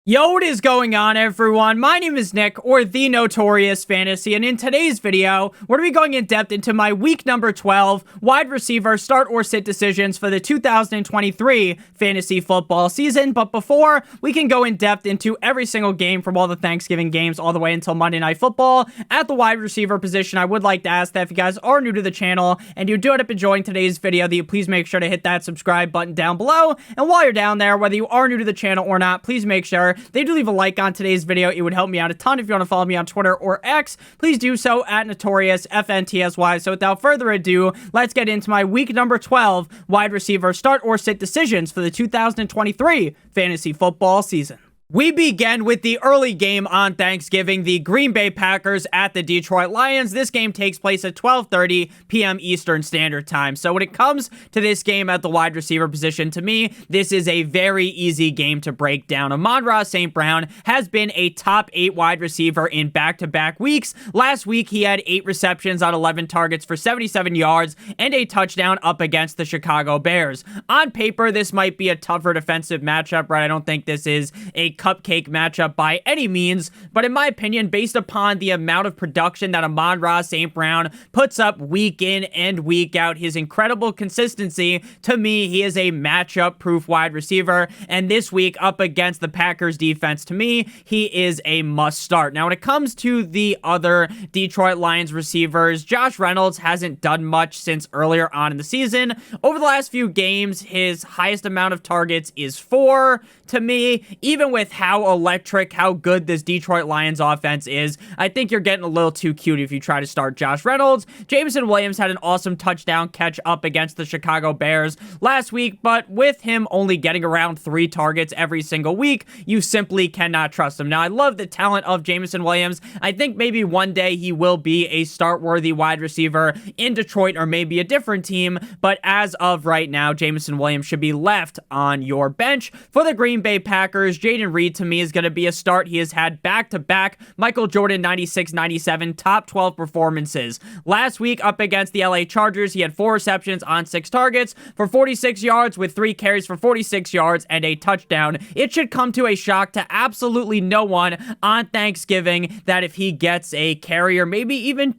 Yo, what is going on, everyone? My name is Nick, or the Notorious Fantasy, and in today's video, we're going to be going in depth into my week number 12 wide receiver start or sit decisions for the 2023 fantasy football season. But before we can go in depth into every single game from all the Thanksgiving games all the way until Monday Night Football at the wide receiver position, I would like to ask that if you guys are new to the channel and you do end up enjoying today's video, that you please make sure to hit that subscribe button down below. And while you're down there, whether you are new to the channel or not, please make sure they do leave a like on today's video. It would help me out a ton. If you want to follow me on Twitter or X, please do so at NotoriousFantasy. So without further ado, let's get into my week number 12 wide receiver start or sit decisions for the 2023 fantasy football season. We begin with the early game on Thanksgiving, the Green Bay Packers at the Detroit Lions. This game takes place at 12:30 p.m. Eastern Standard Time. So when it comes to this game at the wide receiver position, to me, this is a very easy game to break down. Amon-Ra St. Brown has been a top 8 wide receiver in back-to-back weeks. Last week, he had 8 receptions on 11 targets for 77 yards and a touchdown up against the Chicago Bears. On paper, this might be a tougher defensive matchup, right? I don't think this is a cupcake matchup by any means, but in my opinion, based upon the amount of production that Amon-Ra St. Brown puts up week in and week out, his incredible consistency, to me, he is a matchup-proof wide receiver, and this week up against the Packers defense, to me, he is a must-start. Now, when it comes to the other Detroit Lions receivers, Josh Reynolds hasn't done much since earlier on in the season. Over the last few games, his highest amount of targets is 4. To me, even with how electric, how good this Detroit Lions offense is, I think you're getting a little too cute if you try to start Josh Reynolds. Jameson Williams had an awesome touchdown catch up against the Chicago Bears last week, but with him only getting around 3 targets every single week, you simply cannot trust him. Now, I love the talent of Jameson Williams. I think maybe one day he will be a start-worthy wide receiver in Detroit or maybe a different team, but as of right now, Jameson Williams should be left on your bench. For the Green Bay Packers, Jayden Reed to me is going to be a start. He has had back-to-back Michael Jordan 96-97 top 12 performances. Last week up against the LA Chargers, he had 4 receptions on 6 targets for 46 yards with 3 carries for 46 yards and a touchdown. It should come to a shock to absolutely no one on Thanksgiving that if he gets a carry or maybe even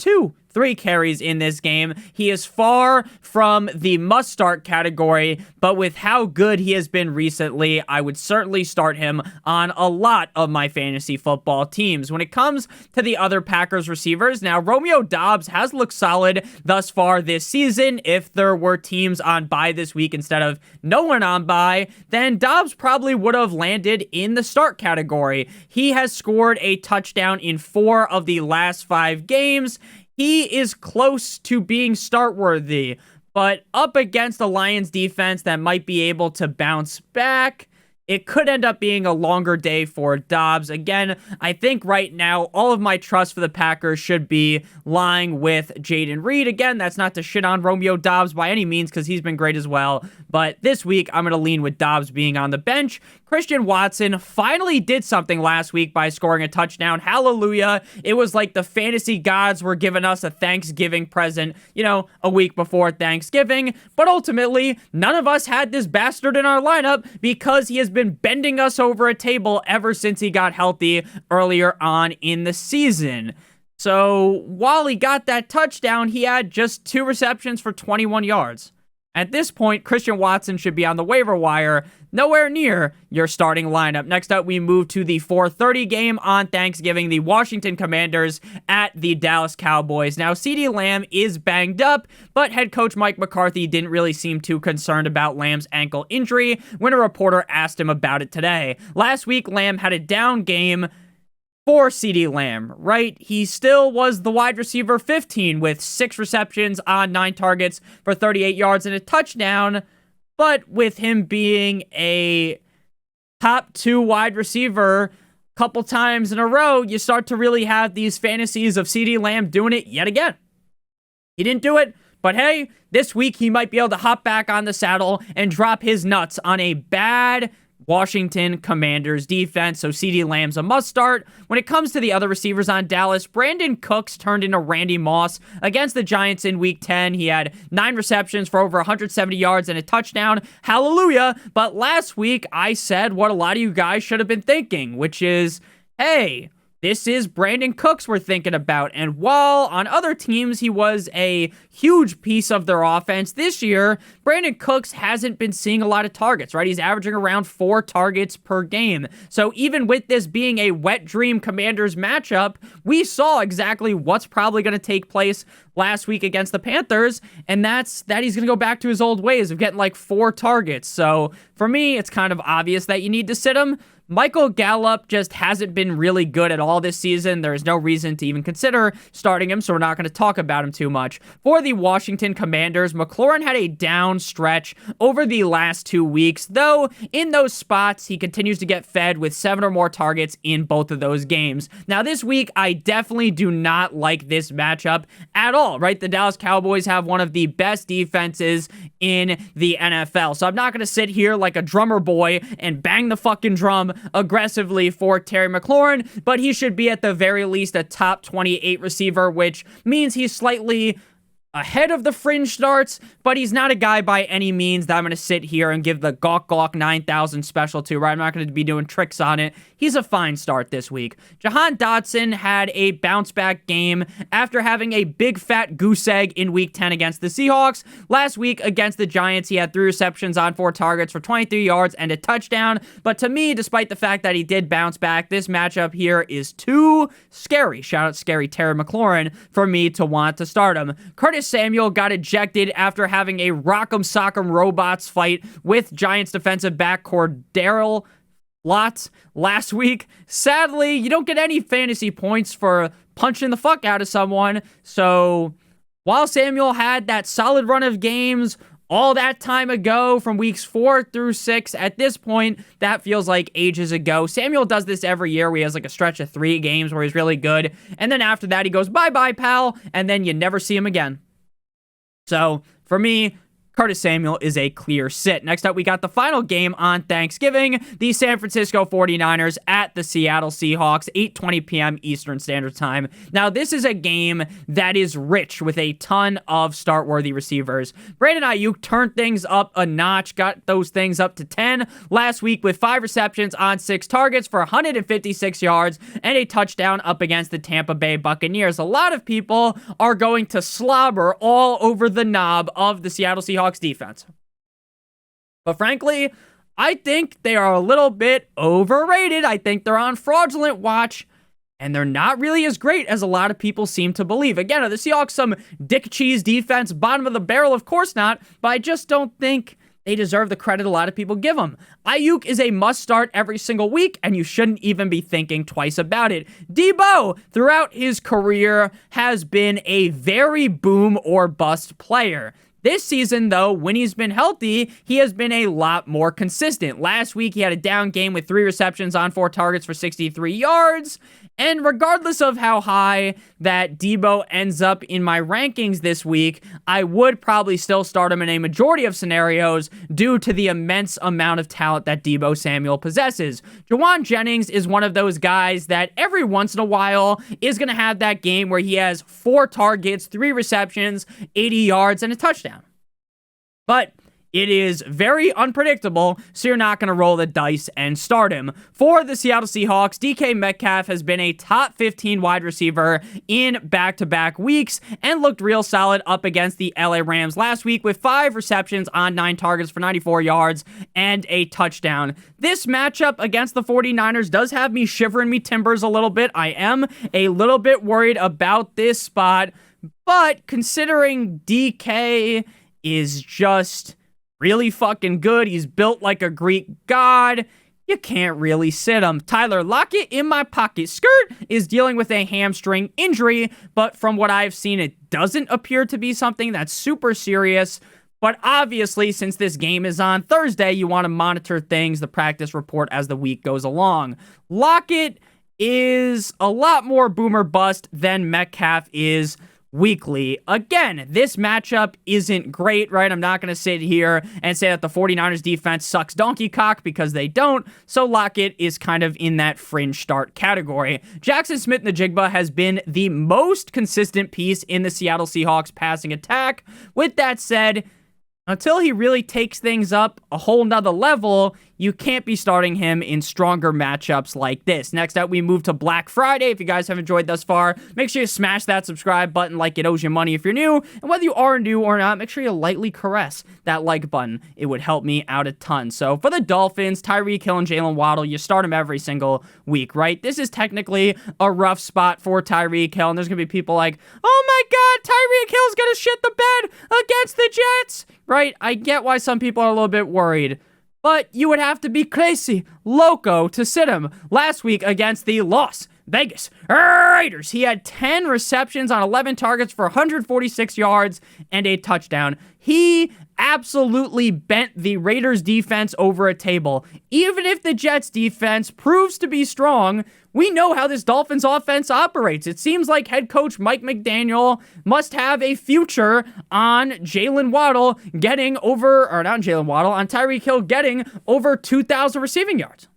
3 carries in this game, he is far from the must-start category, but with how good he has been recently, I would certainly start him on a lot of my fantasy football teams. When it comes to the other Packers receivers, now Romeo Doubs has looked solid thus far this season. If there were teams on bye this week instead of no one on bye, then Doubs probably would have landed in the start category. He has scored a touchdown in 4 of the last 5 games. He is close to being start-worthy, but up against the Lions defense that might be able to bounce back, it could end up being a longer day for Doubs. Again, I think right now, all of my trust for the Packers should be lying with Jayden Reed. Again, that's not to shit on Romeo Doubs by any means, because he's been great as well. But this week, I'm going to lean with Doubs being on the bench. Christian Watson finally did something last week by scoring a touchdown. Hallelujah. It was like the fantasy gods were giving us a Thanksgiving present, a week before Thanksgiving. But ultimately, none of us had this bastard in our lineup because he has been bending us over a table ever since he got healthy earlier on in the season. So while he got that touchdown, he had just 2 receptions for 21 yards. At this point, Christian Watson should be on the waiver wire, nowhere near your starting lineup. Next up, we move to the 4:30 game on Thanksgiving, the Washington Commanders at the Dallas Cowboys. Now, CeeDee Lamb is banged up, but head coach Mike McCarthy didn't really seem too concerned about Lamb's ankle injury when a reporter asked him about it today. Last week, Lamb had a down game for CeeDee Lamb, right? He still was the wide receiver 15 with 6 receptions on 9 targets for 38 yards and a touchdown, but with him being a top 2 wide receiver a couple times in a row, you start to really have these fantasies of CeeDee Lamb doing it yet again. He didn't do it, but hey, this week he might be able to hop back on the saddle and drop his nuts on a bad Washington Commanders defense, so CeeDee Lamb's a must start. When it comes to the other receivers on Dallas, Brandon Cooks turned into Randy Moss against the Giants in Week 10. He had 9 receptions for over 170 yards and a touchdown. Hallelujah. But last week, I said what a lot of you guys should have been thinking, which is, hey, this is Brandon Cooks we're thinking about. And while on other teams he was a huge piece of their offense, this year, Brandon Cooks hasn't been seeing a lot of targets, right? He's averaging around 4 targets per game. So even with this being a wet dream Commanders matchup, we saw exactly what's probably going to take place last week against the Panthers, and that's that he's going to go back to his old ways of getting like 4 targets. So for me, it's kind of obvious that you need to sit him. Michael Gallup just hasn't been really good at all this season. There's no reason to even consider starting him, so we're not going to talk about him too much. For the Washington Commanders, McLaurin had a down stretch over the last 2 weeks, though in those spots, he continues to get fed with 7 or more targets in both of those games. Now, this week, I definitely do not like this matchup at all, right? The Dallas Cowboys have one of the best defenses in the NFL, so I'm not going to sit here like a drummer boy and bang the fucking drum aggressively for Terry McLaurin, but he should be at the very least a top 28 receiver, which means he's slightly ahead of the fringe starts, but he's not a guy by any means that I'm going to sit here and give the Gawk 9000 special to, right? I'm not going to be doing tricks on it. He's a fine start this week. Jahan Dotson had a bounce-back game after having a big fat goose egg in Week 10 against the Seahawks. Last week against the Giants, he had 3 receptions on 4 targets for 23 yards and a touchdown, but to me, despite the fact that he did bounce back, this matchup here is too scary. Shout out scary Terry McLaurin for me to want to start him. Curtis Samuel got ejected after having a Rock'em Sock'em Robots fight with Giants defensive back Cordero Lott last week. Sadly, you don't get any fantasy points for punching the fuck out of someone. So while Samuel had that solid run of games all that time ago from weeks 4 through 6, at this point, that feels like ages ago. Samuel does this every year where he has like a stretch of 3 games where he's really good. And then after that, he goes, bye-bye, pal. And then you never see him again. So for me, Curtis Samuel is a clear sit. Next up, we got the final game on Thanksgiving. The San Francisco 49ers at the Seattle Seahawks, 8:20 p.m. Eastern Standard Time. Now, this is a game that is rich with a ton of start-worthy receivers. Brandon Ayuk turned things up a notch, got those things up to 10 last week with 5 receptions on 6 targets for 156 yards and a touchdown up against the Tampa Bay Buccaneers. A lot of people are going to slobber all over the knob of the Seattle Seahawks defense. But frankly, I think they are a little bit overrated. I think they're on fraudulent watch, and they're not really as great as a lot of people seem to believe. Again, are the Seahawks some dick cheese defense, bottom of the barrel? Of course not, but I just don't think they deserve the credit a lot of people give them. Ayuk is a must start every single week, and you shouldn't even be thinking twice about it. Debo, throughout his career, has been a very boom or bust player. This season, though, when he's been healthy, he has been a lot more consistent. Last week, he had a down game with 3 receptions on 4 targets for 63 yards. And regardless of how high that Debo ends up in my rankings this week, I would probably still start him in a majority of scenarios due to the immense amount of talent that Debo Samuel possesses. Juwan Jennings is one of those guys that every once in a while is going to have that game where he has 4 targets, 3 receptions, 80 yards, and a touchdown. But it is very unpredictable, so you're not going to roll the dice and start him. For the Seattle Seahawks, DK Metcalf has been a top 15 wide receiver in back-to-back weeks and looked real solid up against the LA Rams last week with 5 receptions on 9 targets for 94 yards and a touchdown. This matchup against the 49ers does have me shivering me timbers a little bit. I am a little bit worried about this spot, but considering DK is just really fucking good, he's built like a Greek god, you can't really sit him. Tyler Lockett in my pocket skirt is dealing with a hamstring injury, but from what I've seen, it doesn't appear to be something that's super serious. But obviously, since this game is on Thursday, you want to monitor things, the practice report as the week goes along. Lockett is a lot more boomer bust than Metcalf is. weekly. Again, this matchup isn't great, right? I'm not going to sit here and say that the 49ers defense sucks donkey cock because they don't, so Lockett is kind of in that fringe start category. Jackson Smith-Njigba has been the most consistent piece in the Seattle Seahawks passing attack. With that said, until he really takes things up a whole nother level, you can't be starting him in stronger matchups like this. Next up, we move to Black Friday. If you guys have enjoyed thus far, make sure you smash that subscribe button like it owes you money if you're new. And whether you are new or not, make sure you lightly caress that like button. It would help me out a ton. So for the Dolphins, Tyreek Hill and Jalen Waddle, you start them every single week, right? This is technically a rough spot for Tyreek Hill. And there's going to be people like, oh my God, Tyreek Hill's going to shit the bed against the Jets, right? I get why some people are a little bit worried. But you would have to be crazy, loco, to sit him last week against the Las Vegas Raiders. He had 10 receptions on 11 targets for 146 yards and a touchdown. He absolutely bent the Raiders defense over a table. Even if the Jets defense proves to be strong, we know how this Dolphins offense operates. It seems like head coach Mike McDaniel must have a future on Jalen Waddle getting over, or not Jalen Waddle, on Tyreek Hill getting over 2,000 receiving yards.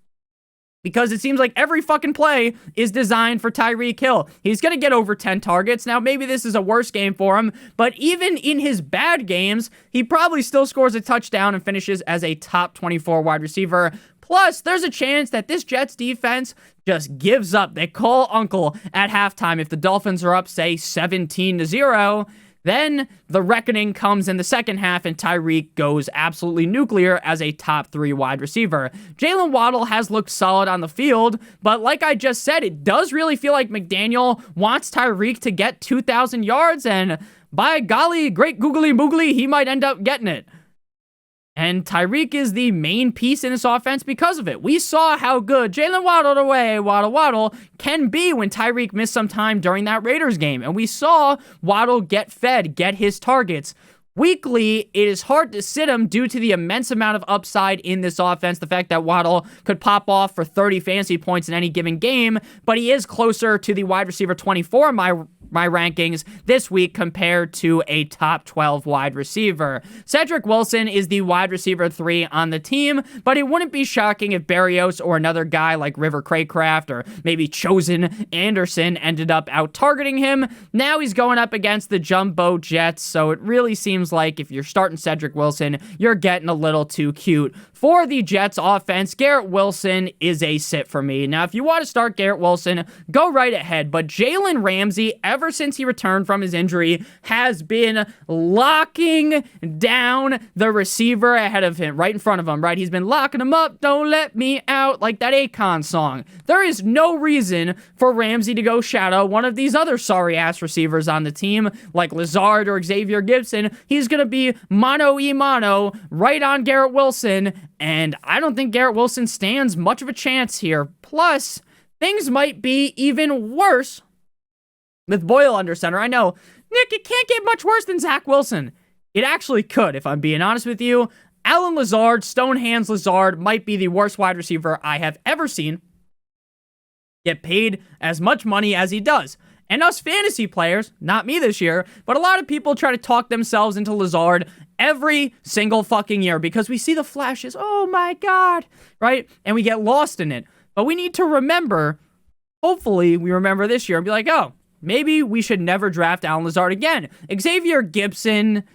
Because it seems like every fucking play is designed for Tyreek Hill. He's going to get over 10 targets. Now, maybe this is a worse game for him, but even in his bad games, he probably still scores a touchdown and finishes as a top 24 wide receiver. Plus, there's a chance that this Jets defense just gives up. They call uncle at halftime if the Dolphins are up, say, 17-0. Then the reckoning comes in the second half, and Tyreek goes absolutely nuclear as a top 3 wide receiver. Jalen Waddle has looked solid on the field, but like I just said, it does really feel like McDaniel wants Tyreek to get 2,000 yards, and by golly, great googly moogly, he might end up getting it. And Tyreek is the main piece in this offense because of it. We saw how good Jalen Waddle can be when Tyreek missed some time during that Raiders game. And we saw Waddle get fed, get his targets. Weekly, it is hard to sit him due to the immense amount of upside in this offense. The fact that Waddle could pop off for 30 fantasy points in any given game, but he is closer to the wide receiver 24 in my rankings this week compared to a top 12 wide receiver. Cedric Wilson is the wide receiver 3 on the team, but it wouldn't be shocking if Berrios or another guy like River Craycraft or maybe Chosen Anderson ended up out targeting him. Now he's going up against the Jumbo Jets, so it really seems like if you're starting Cedric Wilson, you're getting a little too cute. For the Jets offense, Garrett Wilson is a sit for me. Now, if you want to start Garrett Wilson, go right ahead, but Jalen Ramsey, ever since he returned from his injury, has been locking down the receiver ahead of him, right in front of him, right? He's been locking him up, don't let me out, like that Akon song. There is no reason for Ramsey to go shadow one of these other sorry-ass receivers on the team, like Lazard or Xavier Gibson. He's going to be mano-a-mano right on Garrett Wilson, and I don't think Garrett Wilson stands much of a chance here. Plus, things might be even worse with Boyle under center. I know, Nick, it can't get much worse than Zach Wilson. It actually could, if I'm being honest with you. Allen Lazard, Stone Hands Lazard, might be the worst wide receiver I have ever seen get paid as much money as he does. And us fantasy players, not me this year, but a lot of people try to talk themselves into Lazard every single fucking year because we see the flashes, oh my God, right? And we get lost in it. But we need to remember, hopefully we remember this year and be like, oh, maybe we should never draft Allen Lazard again. Xavier Gibson,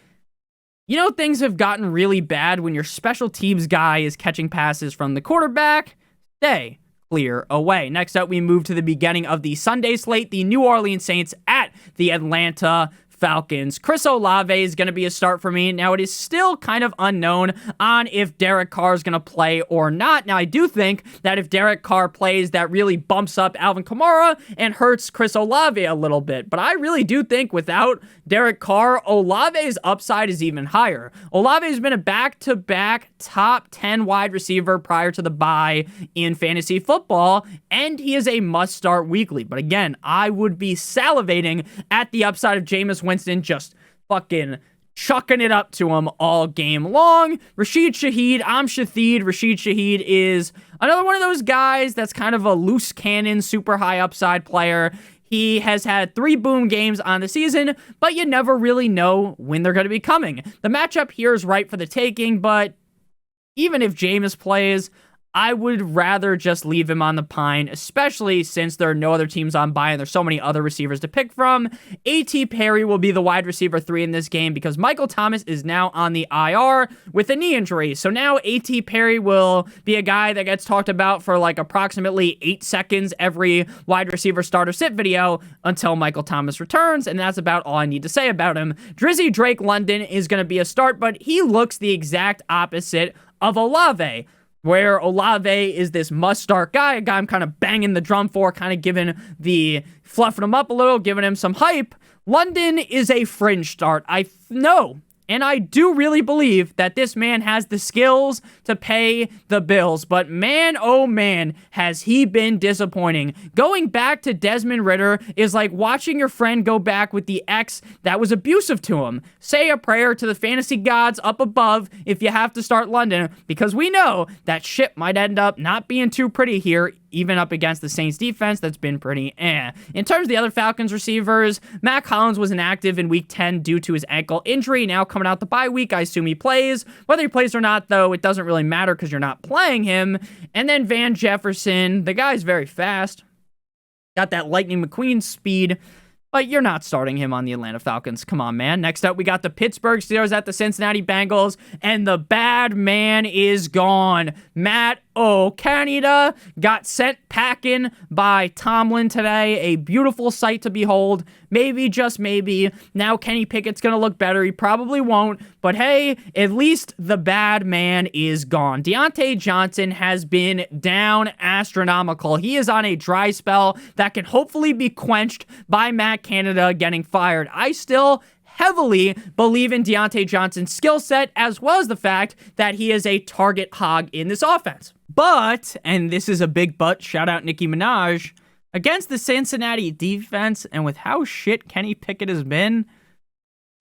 you know, things have gotten really bad when your special teams guy is catching passes from the quarterback. Stay clear away. Next up, we move to the beginning of the Sunday slate. The New Orleans Saints at the Atlanta Falcons. Chris Olave is going to be a start for me. Now, it is still kind of unknown on if Derek Carr is going to play or not. Now, I do think that if Derek Carr plays, that really bumps up Alvin Kamara and hurts Chris Olave a little bit. But I really do think without Derek Carr, Olave's upside is even higher. Olave has been a back-to-back top 10 wide receiver prior to the bye in fantasy football, and he is a must-start weekly. But again, I would be salivating at the upside of Jameis Winston just fucking chucking it up to him all game long. Rashid Shaheed, I'm Shaheed. Rashid Shaheed is another one of those guys that's kind of a loose cannon, super high upside player. He has had 3 boom games on the season, but you never really know when they're going to be coming. The matchup here is right for the taking, but even if Jameis plays, I would rather just leave him on the pine, especially since there are no other teams on bye and there's so many other receivers to pick from. A.T. Perry will be the wide receiver 3 in this game because Michael Thomas is now on the IR with a knee injury. So now A.T. Perry will be a guy that gets talked about for like approximately 8 seconds every wide receiver start or sit video until Michael Thomas returns, and that's about all I need to say about him. Drizzy Drake London is going to be a start, but he looks the exact opposite of Olave, where Olave is this must-start guy, a guy I'm kind of banging the drum for, kind of fluffing him up a little, giving him some hype. London is a fringe start. I know, and I do really believe that this man has the skills to pay the bills, but man, oh man, has he been disappointing. Going back to Desmond Ridder is like watching your friend go back with the ex that was abusive to him. Say a prayer to the fantasy gods up above if you have to start London, because we know that shit might end up not being too pretty here, even up against the Saints defense that's been pretty eh. In terms of the other Falcons receivers, Matt Collins was inactive in week 10 due to his ankle injury. Now coming out the bye week, I assume he plays. Whether he plays or not, though, it doesn't really matter because you're not playing him. And then Van Jefferson, the guy's very fast. Got that Lightning McQueen speed, but you're not starting him on the Atlanta Falcons. Come on, man. Next up, we got the Pittsburgh Steelers at the Cincinnati Bengals, and the bad man is gone. Matt Canada got sent packing by Tomlin today. A beautiful sight to behold. Maybe, just maybe, now Kenny Pickett's going to look better. He probably won't, but hey, at least the bad man is gone. Deontay Johnson has been down astronomical. He is on a dry spell that can hopefully be quenched by Matt Canada getting fired. I still heavily believe in Deontay Johnson's skill set, as well as the fact that he is a target hog in this offense. But, and this is a big but, shout out Nicki Minaj, against the Cincinnati defense and with how shit Kenny Pickett has been,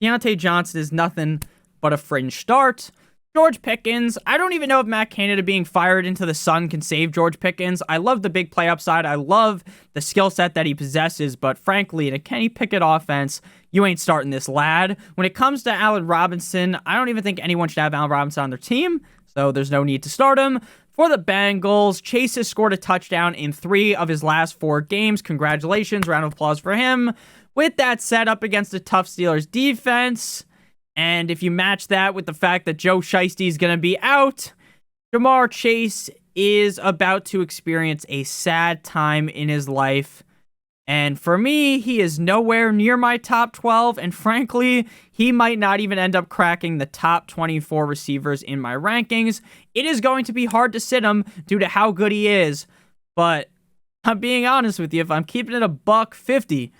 Deontay Johnson is nothing but a fringe start. George Pickens, I don't even know if Matt Canada being fired into the sun can save George Pickens. I love the big play upside. I love the skill set that he possesses, but frankly, in a Kenny Pickett offense, you ain't starting this lad. When it comes to Allen Robinson, I don't even think anyone should have Allen Robinson on their team, so there's no need to start him. For the Bengals, Chase has scored a touchdown in 3 of his last 4 games. Congratulations, round of applause for him. With that set up against a tough Steelers defense, and if you match that with the fact that Joe Shiesty is going to be out, Jamar Chase is about to experience a sad time in his life. And for me, he is nowhere near my top 12, and frankly, he might not even end up cracking the top 24 receivers in my rankings. It is going to be hard to sit him due to how good he is, but I'm being honest with you, if I'm keeping it $150,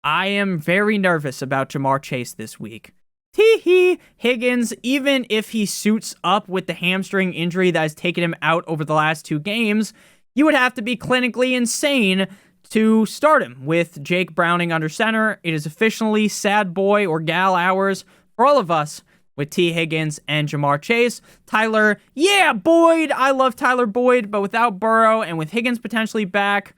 I am very nervous about Jamar Chase this week. Tee-hee, Higgins, even if he suits up with the hamstring injury that has taken him out over the last 2 games, you would have to be clinically insane to start him. With Jake Browning under center, it is officially sad boy or gal hours for all of us with T. Higgins and Jamar Chase. Tyler, yeah, Boyd. I love Tyler Boyd, but without Burrow and with Higgins potentially back,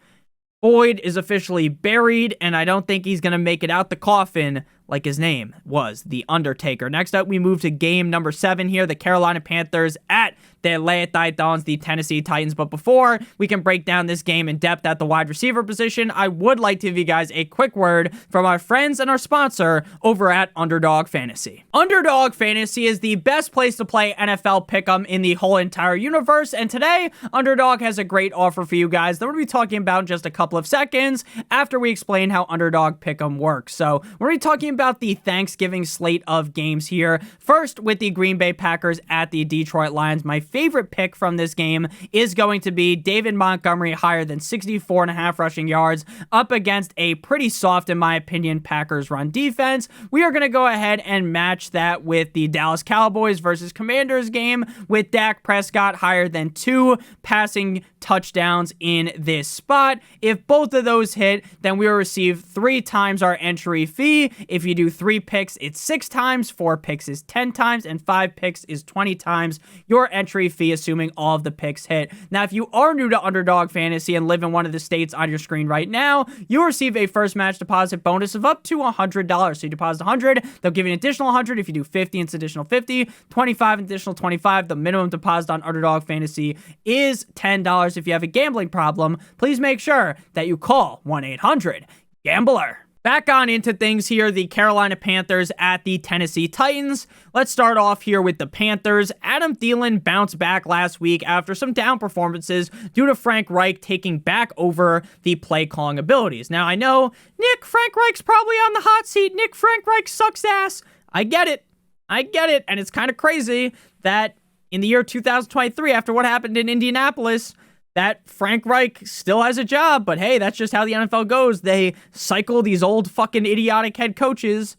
Boyd is officially buried, and I don't think he's going to make it out the coffin like his name was, The Undertaker. Next up, we move to game number 7 here, the Carolina Panthers at the Atlanta Titans, the Tennessee Titans. But before we can break down this game in depth at the wide receiver position, I would like to give you guys a quick word from our friends and our sponsor over at Underdog Fantasy. Underdog Fantasy is the best place to play NFL Pick'em in the whole entire universe, and today, Underdog has a great offer for you guys that we're going to be talking about in just a couple of seconds after we explain how Underdog Pick'em works. So, we're going to be talking about the Thanksgiving slate of games here. First, with the Green Bay Packers at the Detroit Lions. My favorite pick from this game is going to be David Montgomery higher than 64.5 rushing yards up against a pretty soft, in my opinion, Packers run defense. We are going to go ahead and match that with the Dallas Cowboys versus Commanders game with Dak Prescott higher than 2 passing touchdowns in this spot. If both of those hit, then we will receive 3 times our entry fee. If If you do 3 picks, it's 6 times, 4 picks is 10 times, and 5 picks is 20 times your entry fee, assuming all of the picks hit. Now, if you are new to Underdog Fantasy and live in one of the states on your screen right now, you'll receive a first match deposit bonus of up to $100. So you deposit 100, they'll give you an additional 100. If you do 50, it's additional 50, 25, additional 25. The minimum deposit on Underdog Fantasy is $10. If you have a gambling problem, please make sure that you call 1-800-GAMBLER. Back on into things here, the Carolina Panthers at the Tennessee Titans. Let's start off here with the Panthers. Adam Thielen bounced back last week after some down performances due to Frank Reich taking back over the play calling abilities. Now, I know, Nick, Frank Reich's probably on the hot seat. Nick, Frank Reich sucks ass. I get it. And it's kind of crazy that in the year 2023, after what happened in Indianapolis, that Frank Reich still has a job, but hey, that's just how the NFL goes. They cycle these old fucking idiotic head coaches.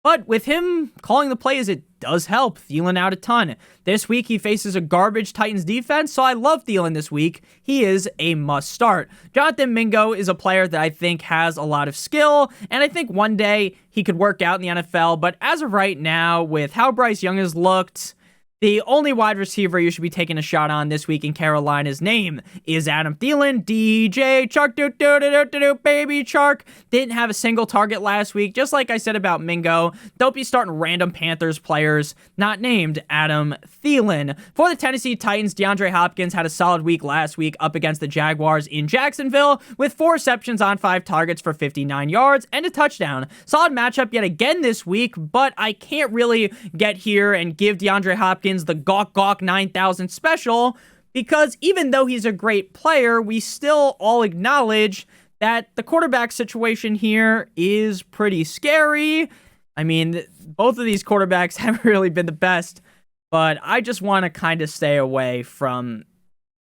But with him calling the plays, it does help Thielen out a ton. This week, he faces a garbage Titans defense, so I love Thielen this week. He is a must start. Jonathan Mingo is a player that I think has a lot of skill, and I think one day he could work out in the NFL, but as of right now, with how Bryce Young has looked, the only wide receiver you should be taking a shot on this week in Carolina's name is Adam Thielen. DJ Chark, baby Chark. Didn't have a single target last week, just like I said about Mingo. Don't be starting random Panthers players not named Adam Thielen. For the Tennessee Titans, DeAndre Hopkins had a solid week last week up against the Jaguars in Jacksonville with 4 receptions on 5 targets for 59 yards and a touchdown. Solid matchup yet again this week, but I can't really get here and give DeAndre Hopkins the Gawk Gawk 9000 special, because even though he's a great player, we still all acknowledge that the quarterback situation here is pretty scary. I mean, both of these quarterbacks haven't really been the best, but I just want to kind of stay away from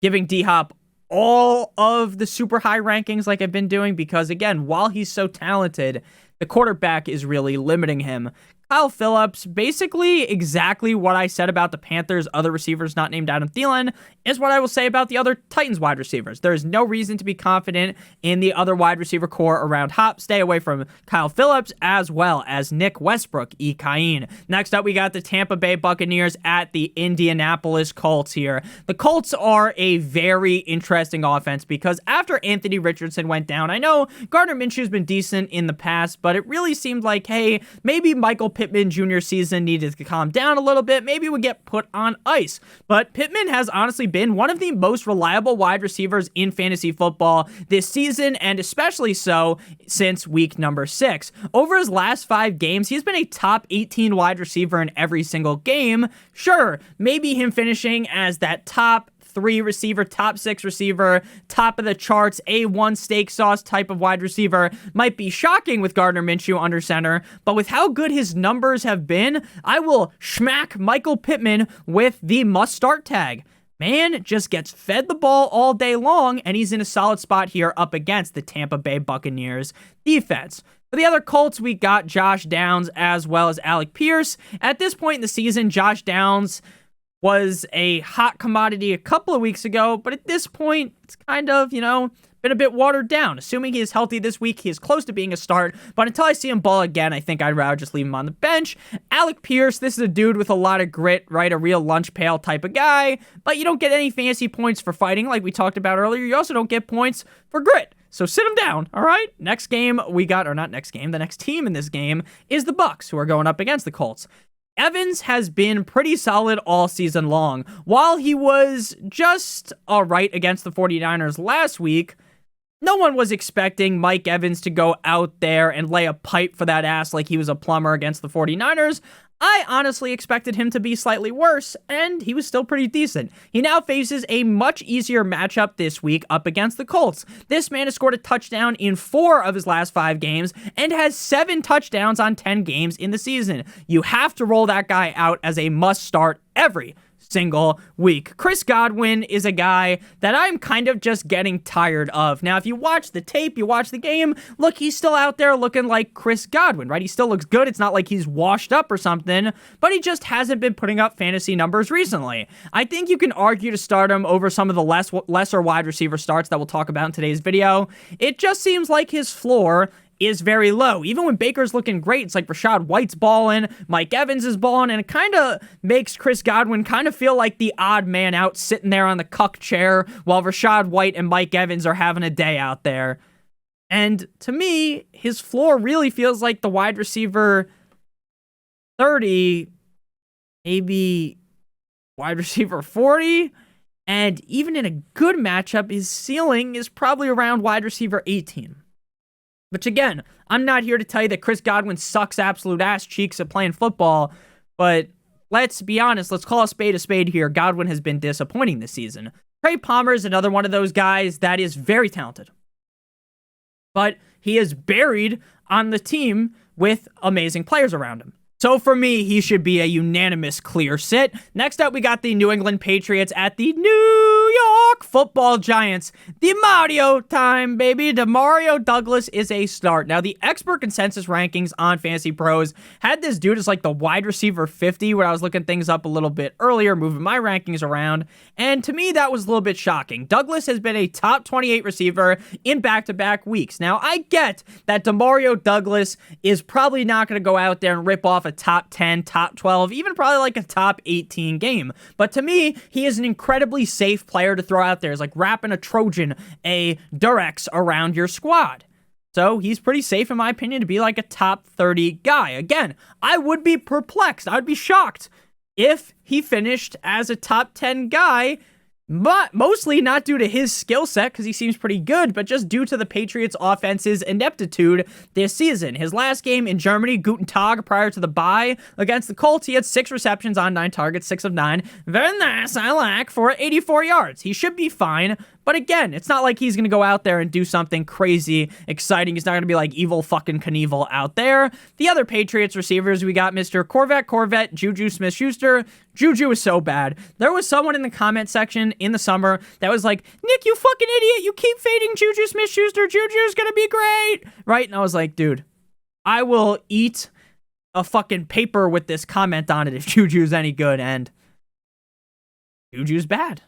giving D-Hop all of the super high rankings like I've been doing, because again, while he's so talented, the quarterback is really limiting him. Kyle Phillips, basically exactly what I said about the Panthers' other receivers not named Adam Thielen, is what I will say about the other Titans wide receivers. There is no reason to be confident in the other wide receiver core around Hop. Stay away from Kyle Phillips as well as Nick Westbrook, Cain. Next up, we got the Tampa Bay Buccaneers at the Indianapolis Colts here. The Colts are a very interesting offense because after Anthony Richardson went down, I know Gardner Minshew's been decent in the past, but it really seemed like, hey, maybe Michael Pittman Jr. season needed to calm down a little bit. Maybe would get put on ice. But Pittman has honestly been one of the most reliable wide receivers in fantasy football this season, and especially so since week number 6. Over his last 5 games, he's been a top 18 wide receiver in every single game. Sure, maybe him finishing as that top 3 receiver, top 6 receiver, top of the charts, A1 steak sauce type of wide receiver might be shocking with Gardner Minshew under center, but with how good his numbers have been, I will smack Michael Pittman with the must start tag. Man just gets fed the ball all day long, and he's in a solid spot here up against the Tampa Bay Buccaneers defense. For the other Colts, we got Josh Downs as well as Alec Pierce. At this point in the season, Josh Downs was a hot commodity a couple of weeks ago, but at this point, it's kind of, been a bit watered down. Assuming he is healthy this week, he is close to being a start, but until I see him ball again, I think I'd rather just leave him on the bench. Alec Pierce, this is a dude with a lot of grit, right? A real lunch pail type of guy, but you don't get any fancy points for fighting like we talked about earlier. You also don't get points for grit. So sit him down, all right? Next game we got, or not next game, the next team in this game is the Bucs, who are going up against the Colts. Evans has been pretty solid all season long. While he was just all right against the 49ers last week, no one was expecting Mike Evans to go out there and lay a pipe for that ass like he was a plumber against the 49ers. I honestly expected him to be slightly worse, and he was still pretty decent. He now faces a much easier matchup this week up against the Colts. This man has scored a touchdown in 4 of his last 5 games and has 7 touchdowns on 10 games in the season. You have to roll that guy out as a must-start every single week. Chris Godwin is a guy that I'm kind of just getting tired of. Now, if you watch the tape, you watch the game, look, he's still out there looking like Chris Godwin, right? He still looks good. It's not like he's washed up or something, but he just hasn't been putting up fantasy numbers recently. I think you can argue to start him over some of the lesser wide receiver starts that we'll talk about in today's video. It just seems like his floor is very low. Even when Baker's looking great, it's like Rachaad White's balling, Mike Evans is balling, and it kind of makes Chris Godwin kind of feel like the odd man out sitting there on the cuck chair while Rachaad White and Mike Evans are having a day out there. And to me, his floor really feels like the wide receiver 30, maybe wide receiver 40. And even in a good matchup, his ceiling is probably around wide receiver 18. Which again, I'm not here to tell you that Chris Godwin sucks absolute ass cheeks at playing football, but let's be honest, let's call a spade here. Godwin has been disappointing this season. Trey Palmer is another one of those guys that is very talented, but he is buried on the team with amazing players around him. So for me, he should be a unanimous clear sit. Next up, we got the New England Patriots at the New York Football Giants. The Mario time, baby. Demario Douglas is a start. Now, the expert consensus rankings on Fantasy Pros had this dude as like the wide receiver 50 when I was looking things up a little bit earlier, moving my rankings around. And to me, that was a little bit shocking. Douglas has been a top 28 receiver in back-to-back weeks. Now, I get that Demario Douglas is probably not going to go out there and rip off a top 10, top 12, even probably like a top 18 game. But to me, he is an incredibly safe player to throw out there. It's like wrapping a Trojan, a Durex around your squad. So he's pretty safe, in my opinion, to be like a top 30 guy. Again, I would be perplexed. I would be shocked if he finished as a top 10 guy, but mostly not due to his skill set, because he seems pretty good, but just due to the Patriots' offense's ineptitude this season. His last game in Germany, Guten Tag, prior to the bye against the Colts, he had 6 receptions on 9 targets, 6 of 9. Very nice, I like, for 84 yards. He should be fine. But again, it's not like he's going to go out there and do something crazy exciting. He's not going to be like evil fucking Knievel out there. The other Patriots receivers, we got Mr. Corvette, Juju Smith-Schuster. Juju is so bad. There was someone in the comment section in the summer that was like, Nick, you fucking idiot. You keep fading Juju Smith-Schuster. Juju's going to be great. Right? And I was like, dude, I will eat a fucking paper with this comment on it if Juju's any good. And Juju's bad.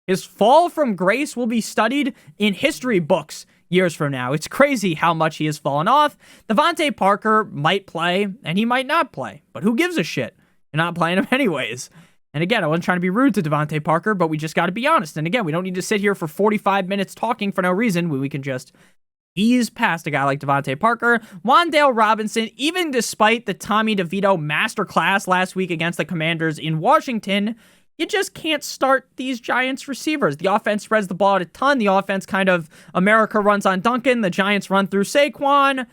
His fall from grace will be studied in history books years from now. It's crazy how much he has fallen off. Devontae Parker might play, and he might not play. But who gives a shit? You're not playing him anyways. And again, I wasn't trying to be rude to Devontae Parker, but we just got to be honest. And again, we don't need to sit here for 45 minutes talking for no reason. We can just ease past a guy like Devontae Parker. Wan'Dale Robinson, even despite the Tommy DeVito masterclass last week against the Commanders in Washington, you just can't start these Giants receivers. The offense spreads the ball out a ton. The offense kind of, America runs on Duncan. The Giants run through Saquon.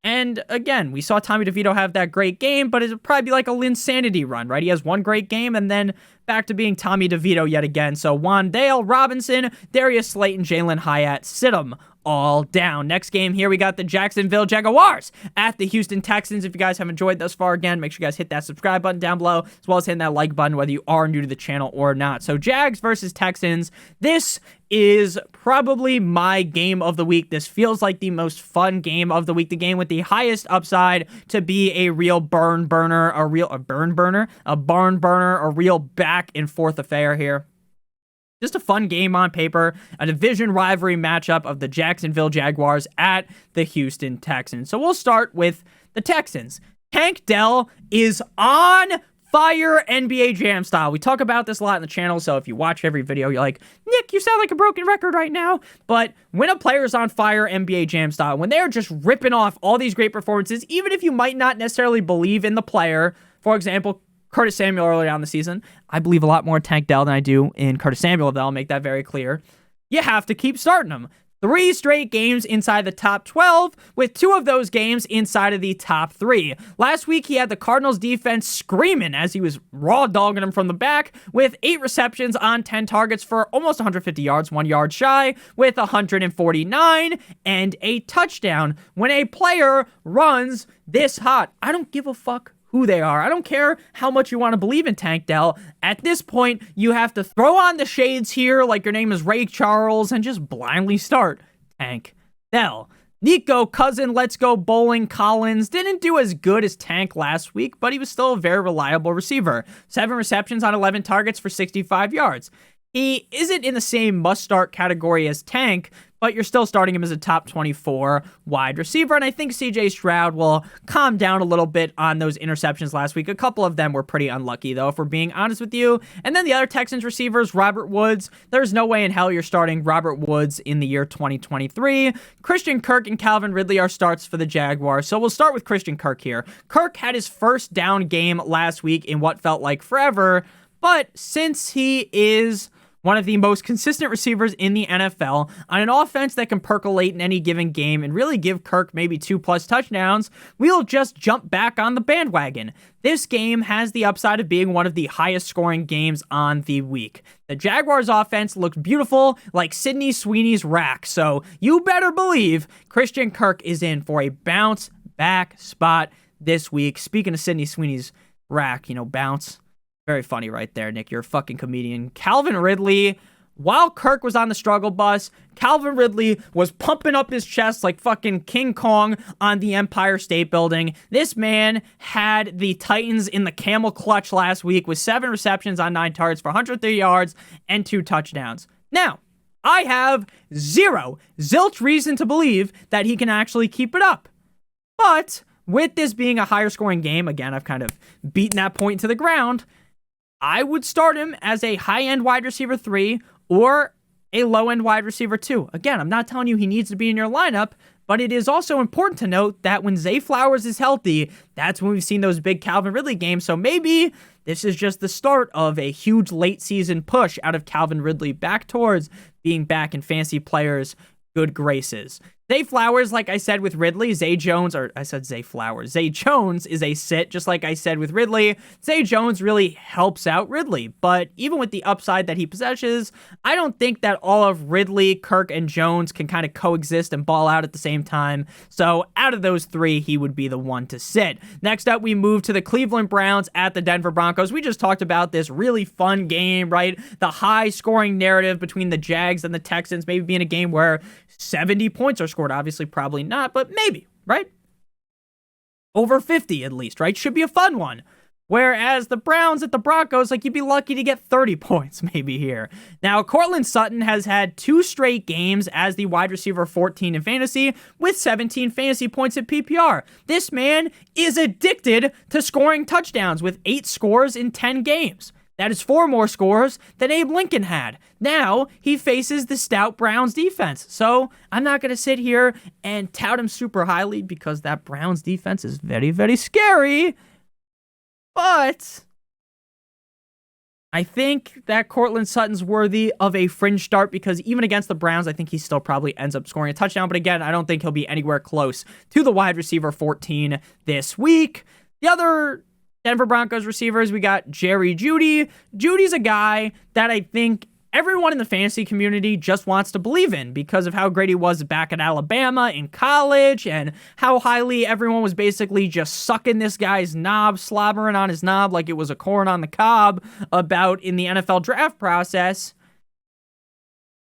And again, we saw Tommy DeVito have that great game, but it'd probably be like a Linsanity run, right? He has one great game and then back to being Tommy DeVito yet again. So Wan'Dale Robinson, Darius Slayton, Jalen Hyatt, sit 'em all down. Next game here, we got the Jacksonville Jaguars at the Houston Texans. If you guys have enjoyed thus far, again, make sure you guys hit that subscribe button down below, as well as hitting that like button, whether you are new to the channel or not. So Jags versus Texans. This is probably my game of the week. This feels like the most fun game of the week. The game with the highest upside to be a real barn burner, a real back and forth affair here. Just a fun game on paper, a division rivalry matchup of the Jacksonville Jaguars at the Houston Texans. So we'll start with the Texans. Tank Dell is on fire NBA Jam style. We talk about this a lot in the channel, so if you watch every video, you're like, Nick, you sound like a broken record right now. But when a player is on fire NBA Jam style, when they're just ripping off all these great performances, even if you might not necessarily believe in the player, for example, Curtis Samuel earlier on in the season, I believe a lot more in Tank Dell than I do in Curtis Samuel, though. I'll make that very clear. You have to keep starting him. 3 straight games inside the top 12, with 2 of those games inside of the top 3. Last week, he had the Cardinals defense screaming as he was raw dogging him from the back, with 8 receptions on 10 targets for almost 150 yards, 1 yard shy, with 149 and a touchdown. When a player runs this hot, I don't give a fuck who they are. I don't care how much you want to believe in Tank Dell. At this point, you have to throw on the shades here like your name is Ray Charles and just blindly start Tank Dell. Nico Cousin, Let's Go Bowling Collins didn't do as good as Tank last week, but he was still a very reliable receiver. 7 receptions on 11 targets for 65 yards. He isn't in the same must-start category as Tank, but you're still starting him as a top 24 wide receiver. And I think CJ Stroud will calm down a little bit on those interceptions last week. A couple of them were pretty unlucky, though, if we're being honest with you. And then the other Texans receivers, Robert Woods. There's no way in hell you're starting Robert Woods in the year 2023. Christian Kirk and Calvin Ridley are starts for the Jaguars. So we'll start with Christian Kirk here. Kirk had his first down game last week in what felt like forever, but since he is one of the most consistent receivers in the NFL, on an offense that can percolate in any given game and really give Kirk maybe 2+ touchdowns, we'll just jump back on the bandwagon. This game has the upside of being one of the highest scoring games on the week. The Jaguars offense looked beautiful, like Sidney Sweeney's rack, so you better believe Christian Kirk is in for a bounce back spot this week. Speaking of Sidney Sweeney's rack, bounce. Very funny right there, Nick. You're a fucking comedian. Calvin Ridley, while Kirk was on the struggle bus, Calvin Ridley was pumping up his chest like fucking King Kong on the Empire State Building. This man had the Titans in the camel clutch last week with 7 receptions on 9 targets for 130 yards and 2 touchdowns. Now, I have zilch reason to believe that he can actually keep it up. But with this being a higher scoring game, again, I've kind of beaten that point to the ground, I would start him as a high-end wide receiver 3 or a low-end wide receiver 2. Again, I'm not telling you he needs to be in your lineup, but it is also important to note that when Zay Flowers is healthy, that's when we've seen those big Calvin Ridley games. So maybe this is just the start of a huge late-season push out of Calvin Ridley back towards being back in fantasy players' good graces. Zay Flowers, like I said with Ridley, Zay Jones is a sit, just like I said with Ridley. Zay Jones really helps out Ridley, but even with the upside that he possesses, I don't think that all of Ridley, Kirk, and Jones can kind of coexist and ball out at the same time. So out of those 3, he would be the one to sit. Next up, we move to the Cleveland Browns at the Denver Broncos. We just talked about this really fun game, right? The high scoring narrative between the Jags and the Texans, maybe being a game where 70 points are scored. Obviously, probably not, but maybe, right? Over 50 at least, right? Should be a fun one. Whereas the Browns at the Broncos, you'd be lucky to get 30 points maybe here. Now, Courtland Sutton has had 2 straight games as the wide receiver 14 in fantasy with 17 fantasy points at PPR. This man is addicted to scoring touchdowns with 8 scores in 10 games. That is 4 more scores than Abe Lincoln had. Now, he faces the stout Browns defense. So, I'm not going to sit here and tout him super highly because that Browns defense is very, very scary. But I think that Courtland Sutton's worthy of a fringe start because even against the Browns, I think he still probably ends up scoring a touchdown. But again, I don't think he'll be anywhere close to the wide receiver 14 this week. The other Denver Broncos receivers, we got Jerry Jeudy. Judy's a guy that I think everyone in the fantasy community just wants to believe in because of how great he was back at Alabama in college and how highly everyone was basically just sucking this guy's knob, slobbering on his knob like it was a corn on the cob about in the NFL draft process.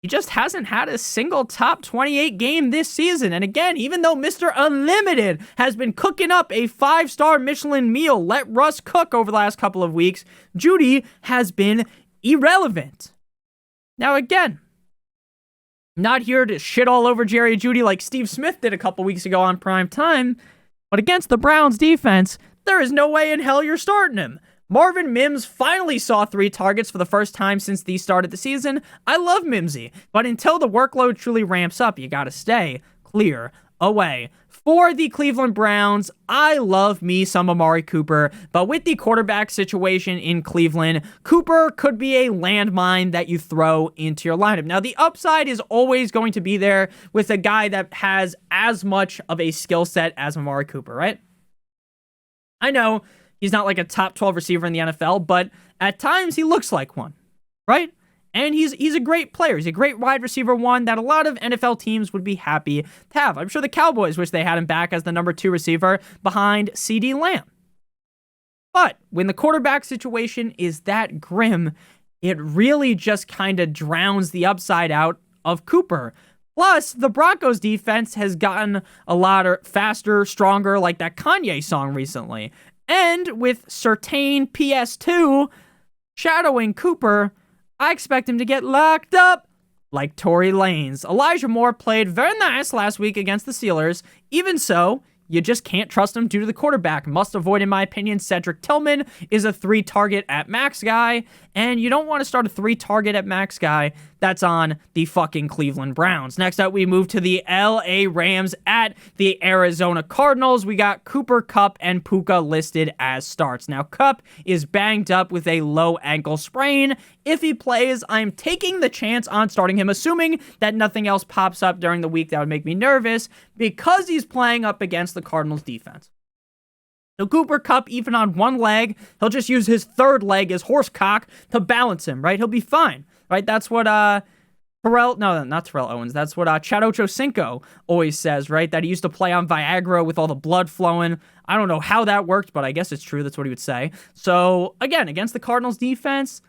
He just hasn't had a single top 28 game this season. And again, even though Mr. Unlimited has been cooking up a 5-star Michelin meal, let Russ cook over the last couple of weeks, Jeudy has been irrelevant. Now again, not here to shit all over Jerry Jeudy like Steve Smith did a couple weeks ago on Prime Time, but against the Browns defense, there is no way in hell you're starting him. Marvin Mims finally saw 3 targets for the first time since the start of the season. I love Mimsy, but until the workload truly ramps up, you gotta stay clear away. For the Cleveland Browns, I love me some Amari Cooper, but with the quarterback situation in Cleveland, Cooper could be a landmine that you throw into your lineup. Now, the upside is always going to be there with a guy that has as much of a skill set as Amari Cooper, right? I know he's not like a top 12 receiver in the NFL, but at times he looks like one, right? And he's a great player. He's a great wide receiver 1 that a lot of NFL teams would be happy to have. I'm sure the Cowboys wish they had him back as the number 2 receiver behind CeeDee Lamb. But when the quarterback situation is that grim, it really just kind of drowns the upside out of Cooper. Plus, the Broncos defense has gotten a lot faster, stronger, like that Kanye song recently. And with Surtain PS2 shadowing Cooper, I expect him to get locked up like Tory Lanez. Elijah Moore played very nice last week against the Steelers. Even so, you just can't trust him due to the quarterback. Must avoid, in my opinion. Cedric Tillman is a 3-target at max guy, and you don't want to start a 3-target at max guy that's on the fucking Cleveland Browns. Next up, we move to the LA Rams at the Arizona Cardinals. We got Cooper Kupp and Puka listed as starts. Now, Kupp is banged up with a low ankle sprain. If he plays, I'm taking the chance on starting him, assuming that nothing else pops up during the week that would make me nervous, because he's playing up against the Cardinals defense. So Cooper Kupp, even on one leg, he'll just use his third leg as horse cock to balance him, right? He'll be fine, right? That's what not Terrell Owens. That's what Chad Ochocinco always says, right? That he used to play on Viagra with all the blood flowing. I don't know how that worked, but I guess it's true. That's what he would say. So again, against the Cardinals defense,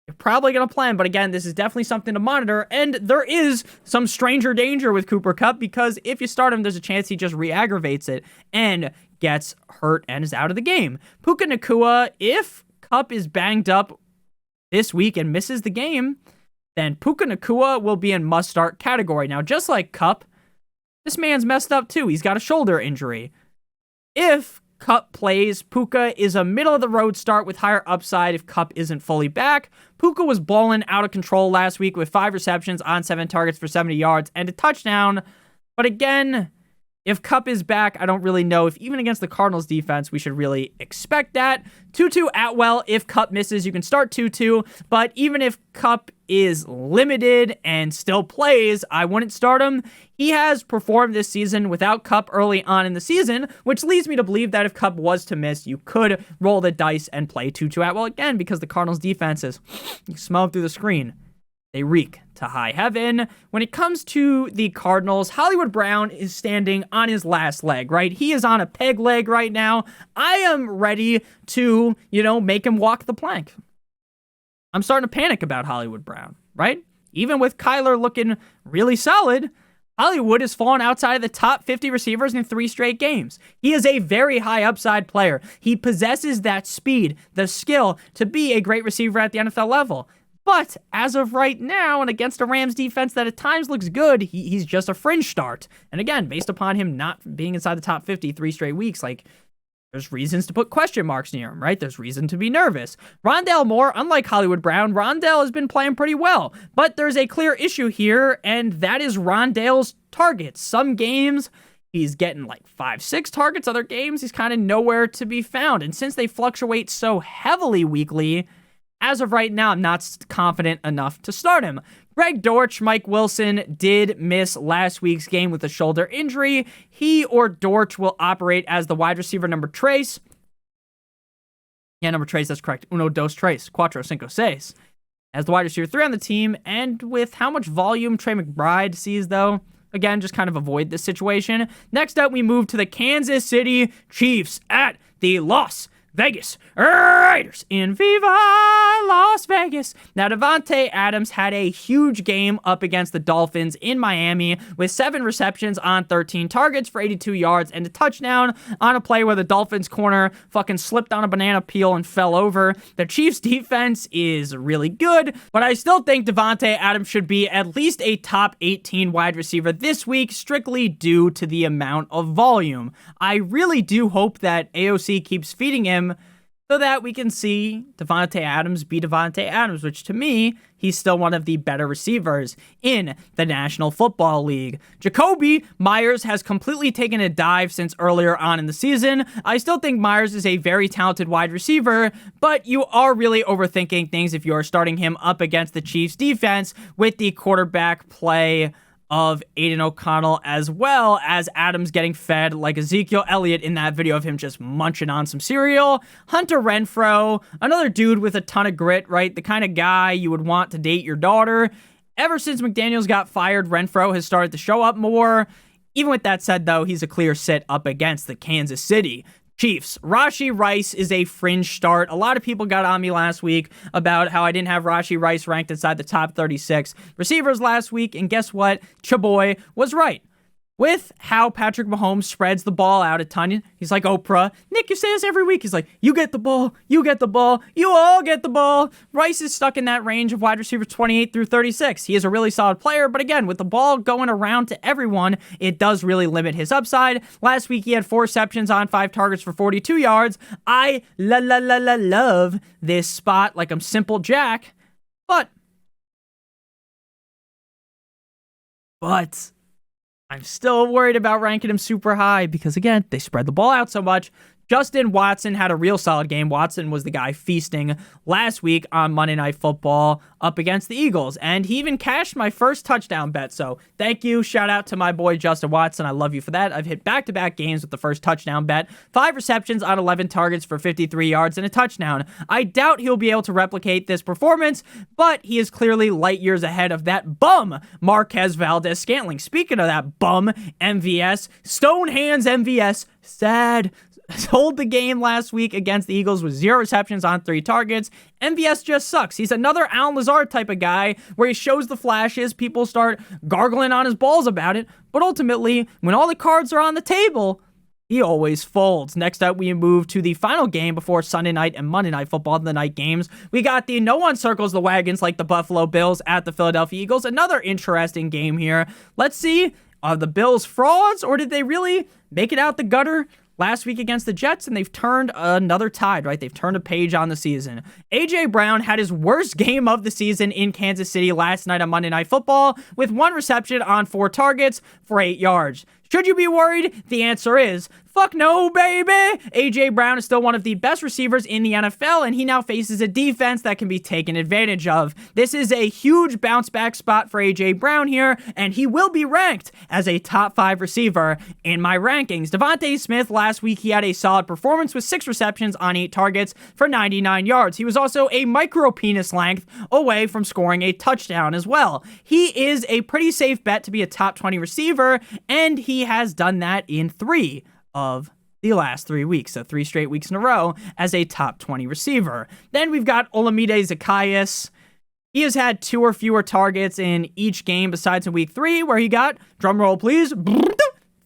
you're probably going to play him, but again, this is definitely something to monitor, and there is some stranger danger with Cooper Kupp, because if you start him, there's a chance he just re-aggravates it and gets hurt and is out of the game. Puka Nacua, if Kupp is banged up this week and misses the game, then Puka Nacua will be in must-start category. Now, just like Kupp, this man's messed up too. He's got a shoulder injury. If Kupp plays, Puka is a middle-of-the-road start with higher upside if Kupp isn't fully back. Puka was balling out of control last week with 5 receptions on 7 targets for 70 yards and a touchdown. But again, if Kupp is back, I don't really know if even against the Cardinals defense, we should really expect that. Tutu Atwell, if Kupp misses, you can start Tutu. But even if Kupp is limited and still plays, I wouldn't start him. He has performed this season without Kupp early on in the season, which leads me to believe that if Kupp was to miss, you could roll the dice and play Tutu Atwell again, because the Cardinals defense is, you smell it through the screen, they reek to high heaven. When it comes to the Cardinals, Hollywood Brown is standing on his last leg, right? He is on a peg leg right now. I am ready to, make him walk the plank. I'm starting to panic about Hollywood Brown, right? Even with Kyler looking really solid, Hollywood has fallen outside of the top 50 receivers in 3 straight games. He is a very high upside player. He possesses that speed, the skill to be a great receiver at the NFL level. But as of right now, and against a Rams defense that at times looks good, he's just a fringe start. And again, based upon him not being inside the top 50 3 straight weeks, there's reasons to put question marks near him, right? There's reason to be nervous. Rondale Moore, unlike Hollywood Brown, Rondale has been playing pretty well. But there's a clear issue here, and that is Rondale's targets. Some games, he's getting 5-6 targets. Other games, he's kind of nowhere to be found. And since they fluctuate so heavily weekly, as of right now, I'm not confident enough to start him. Greg Dortch, Mike Wilson did miss last week's game with a shoulder injury. He or Dortch will operate as the wide receiver number tres. Yeah, number tres, that's correct. Uno, dos, tres, cuatro, cinco, seis. As the wide receiver 3 on the team, and with how much volume Trey McBride sees, though, again, just kind of avoid this situation. Next up, we move to the Kansas City Chiefs at the Las Vegas Raiders in Viva Las Vegas. Now, Davante Adams had a huge game up against the Dolphins in Miami with 7 receptions on 13 targets for 82 yards and a touchdown on a play where the Dolphins corner fucking slipped on a banana peel and fell over. The Chiefs defense is really good, but I still think Davante Adams should be at least a top 18 wide receiver this week, strictly due to the amount of volume. I really do hope that AOC keeps feeding him so that we can see Davante Adams be Davante Adams, which to me, he's still one of the better receivers in the National Football League. Jacoby Myers has completely taken a dive since earlier on in the season. I still think Myers is a very talented wide receiver, but you are really overthinking things if you are starting him up against the Chiefs defense with the quarterback play of Aiden O'Connell, as well as Adams getting fed like Ezekiel Elliott in that video of him just munching on some cereal. Hunter Renfrow, another dude with a ton of grit, right? The kind of guy you would want to date your daughter. Ever since McDaniels got fired, Renfrow has started to show up more. Even with that said, though, he's a clear sit up against the Kansas City Chiefs. Rashee Rice is a fringe start. A lot of people got on me last week about how I didn't have Rashee Rice ranked inside the top 36 receivers last week, and guess what? Chaboy was right. with how Patrick Mahomes spreads the ball out a ton. He's like Oprah. Nick, you say this every week. He's like, you get the ball, you get the ball, you all get the ball. Rice is stuck in that range of wide receiver 28 through 36. He is a really solid player, but again, with the ball going around to everyone, it does really limit his upside. Last week, he had 4 receptions on 5 targets for 42 yards. I love this spot like I'm Simple Jack, but I'm still worried about ranking him super high because, again, they spread the ball out so much. Justin Watson had a real solid game. Watson was the guy feasting last week on Monday Night Football up against the Eagles, and he even cashed my first touchdown bet, so thank you. Shout out to my boy Justin Watson. I love you for that. I've hit back-to-back games with the first touchdown bet. 5 receptions on 11 targets for 53 yards and a touchdown. I doubt he'll be able to replicate this performance, but he is clearly light years ahead of that bum Marquez Valdez-Scantling. Speaking of that bum MVS, Stone Hands MVS, sad. Sold the game last week against the Eagles with 0 receptions on 3 targets. MVS just sucks. He's another Allen Lazard type of guy where he shows the flashes, people start gargling on his balls about it, but ultimately, when all the cards are on the table, he always folds. Next up, we move to the final game before Sunday night and Monday Night Football, the night games. We got the no one circles the wagons like the Buffalo Bills at the Philadelphia Eagles. Another interesting game here. Let's see, are the Bills frauds or did they really make it out the gutter last week against the Jets, and they've turned another tide, right? They've turned a page on the season. A.J. Brown had his worst game of the season in Kansas City last night on Monday Night Football with 1 reception on 4 targets for 8 yards. Should you be worried? The answer is, fuck no, baby! A.J. Brown is still one of the best receivers in the NFL, and he now faces a defense that can be taken advantage of. This is a huge bounce-back spot for A.J. Brown here, and he will be ranked as a top 5 receiver in my rankings. Devontae Smith, last week, he had a solid performance with 6 receptions on 8 targets for 99 yards. He was also a micro-penis length away from scoring a touchdown as well. He is a pretty safe bet to be a top 20 receiver, and he has done that in 3 of the last 3 weeks, so 3 straight weeks in a row as a top 20 receiver. Then we've got Olamide Zaccheaus. He has had 2 or fewer targets in each game besides in week 3, where he got, drumroll please,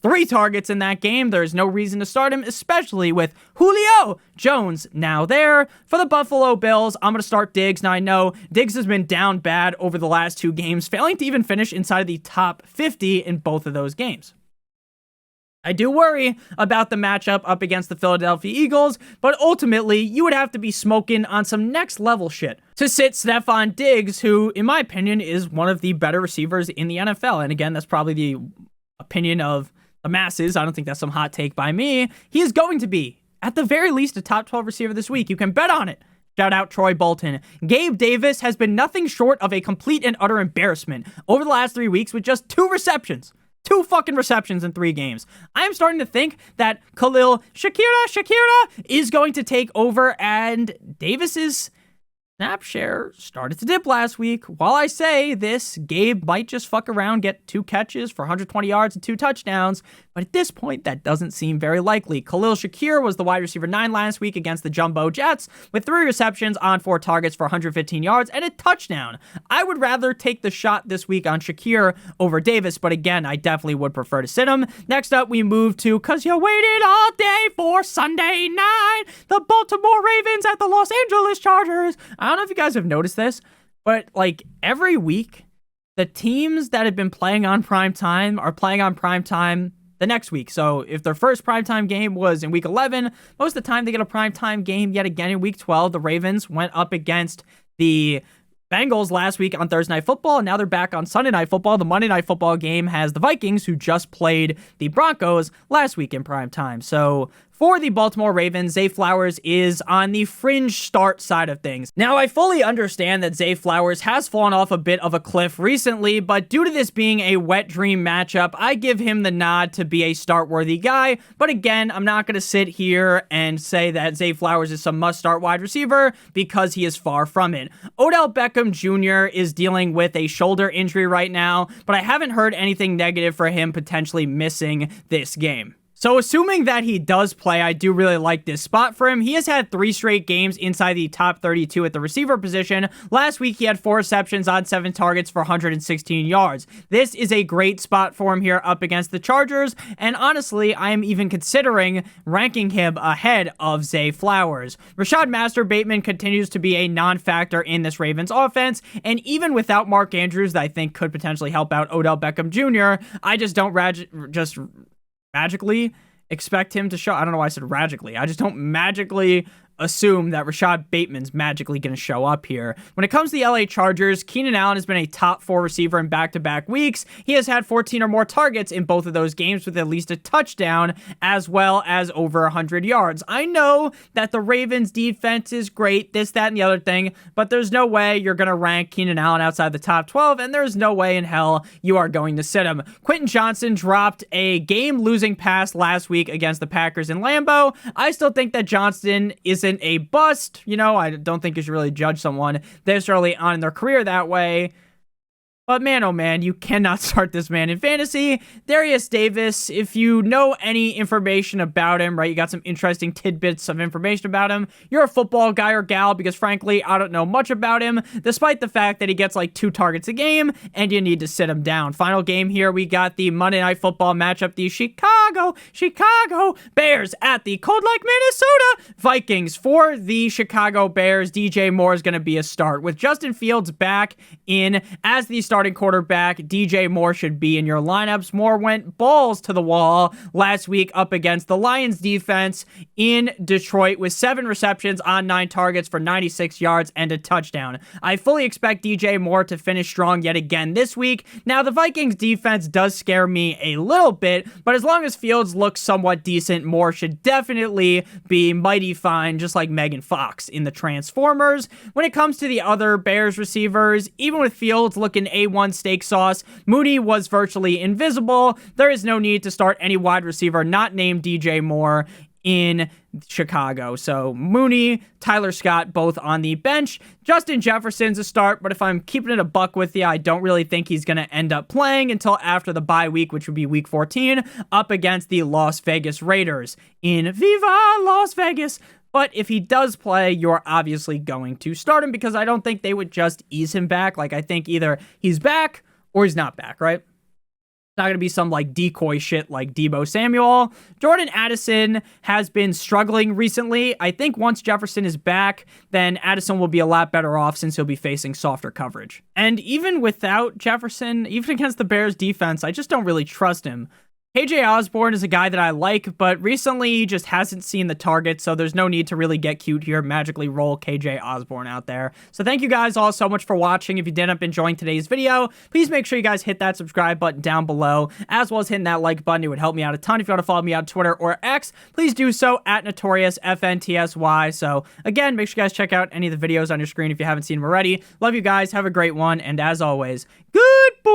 3 targets in that game. There's no reason to start him, especially with Julio Jones now there. For the Buffalo Bills, I'm going to start Diggs. Now, I know Diggs has been down bad over the last 2 games, failing to even finish inside of the top 50 in both of those games. I do worry about the matchup up against the Philadelphia Eagles, but ultimately, you would have to be smoking on some next-level shit to sit Stephon Diggs, who, in my opinion, is one of the better receivers in the NFL. And again, that's probably the opinion of the masses. I don't think that's some hot take by me. He is going to be, at the very least, a top 12 receiver this week. You can bet on it. Shout out Troy Bolton. Gabe Davis has been nothing short of a complete and utter embarrassment over the last 3 weeks with just 2 receptions. 2 fucking receptions in 3 games. I am starting to think that Khalil Shakira is going to take over, and Davis's snap share started to dip last week. While I say this, Gabe might just fuck around, get 2 catches for 120 yards and 2 touchdowns, but at this point, that doesn't seem very likely. Khalil Shakir was the wide receiver 9 last week against the Jumbo Jets with 3 receptions on 4 targets for 115 yards and a touchdown. I would rather take the shot this week on Shakir over Davis, but again, I definitely would prefer to sit him. Next up, we move to, cause you waited all day for Sunday night, the Baltimore Ravens at the Los Angeles Chargers. I don't know if you guys have noticed this, but like every week, the teams that have been playing on prime time are playing on prime time the next week. So if their first primetime game was in week 11, most of the time they get a primetime game yet again in week 12. The Ravens went up against the Bengals last week on Thursday Night Football, and now they're back on Sunday Night Football. The Monday Night Football game has the Vikings, who just played the Broncos last week in prime time. So for the Baltimore Ravens, Zay Flowers is on the fringe start side of things. Now, I fully understand that Zay Flowers has fallen off a bit of a cliff recently, but due to this being a wet dream matchup, I give him the nod to be a start-worthy guy. But again, I'm not going to sit here and say that Zay Flowers is some must-start wide receiver because he is far from it. Odell Beckham Jr. is dealing with a shoulder injury right now, but I haven't heard anything negative for him potentially missing this game. So assuming that he does play, I do really like this spot for him. He has had 3 straight games inside the top 32 at the receiver position. Last week, he had 4 receptions on 7 targets for 116 yards. This is a great spot for him here up against the Chargers, and honestly, I am even considering ranking him ahead of Zay Flowers. Rashad Master-Bateman continues to be a non-factor in this Ravens offense, and even without Mark Andrews, that I think could potentially help out Odell Beckham Jr., I just don't magically expect him to show. I don't know why I said magically. I just don't magically assume that Rashad Bateman's magically going to show up here. When it comes to the LA Chargers, Keenan Allen has been a top 4 receiver in back-to-back weeks. He has had 14 or more targets in both of those games with at least a touchdown, as well as over 100 yards. I know that the Ravens defense is great, this, that, and the other thing, but there's no way you're going to rank Keenan Allen outside the top 12, and there's no way in hell you are going to sit him. Quentin Johnson dropped a game-losing pass last week against the Packers in Lambeau. I still think that Johnson isn't a bust. You know, I don't think you should really judge someone this early on in their career that way. But man, oh man, you cannot start this man in fantasy. Darius Davis, if you know any information about him, right, you got some interesting tidbits of information about him, you're a football guy or gal, because frankly, I don't know much about him, despite the fact that he gets like 2 targets a game, and you need to sit him down. Final game here, we got the Monday Night Football matchup, the Chicago Bears at the cold like Minnesota Vikings. For the Chicago Bears, DJ Moore is going to be a start. With Justin Fields back in as the starting quarterback, DJ Moore should be in your lineups. Moore went balls to the wall last week up against the Lions defense in Detroit with 7 receptions on 9 targets for 96 yards and a touchdown. I fully expect DJ Moore to finish strong yet again this week. Now, the Vikings defense does scare me a little bit, but as long as Fields looks somewhat decent, Moore should definitely be mighty fine, just like Megan Fox in the Transformers. When it comes to the other Bears receivers, even with Fields looking A1 steak sauce, Mooney was virtually invisible. There is no need to start any wide receiver not named DJ Moore in Chicago. So Mooney, Tyler Scott, both on the bench. Justin Jefferson's a start, but if I'm keeping it a buck with you, I don't really think he's going to end up playing until after the bye week, which would be week 14, up against the Las Vegas Raiders in Viva Las Vegas. But if he does play, you're obviously going to start him, because I don't think they would just ease him back. Like, I think either he's back or he's not back, right? It's not going to be some like decoy shit like Deebo Samuel. Jordan Addison has been struggling recently. I think once Jefferson is back, then Addison will be a lot better off since he'll be facing softer coverage. And even without Jefferson, even against the Bears defense, I just don't really trust him. KJ Osborne is a guy that I like, but recently he just hasn't seen the target, so there's no need to really get cute here, magically roll KJ Osborne out there. So thank you guys all so much for watching. If you did end up enjoying today's video, please make sure you guys hit that subscribe button down below, as well as hitting that like button. It would help me out a ton. If you want to follow me on Twitter or X, please do so at NotoriousFantasy. So again, make sure you guys check out any of the videos on your screen if you haven't seen them already. Love you guys. Have a great one. And as always, good boy.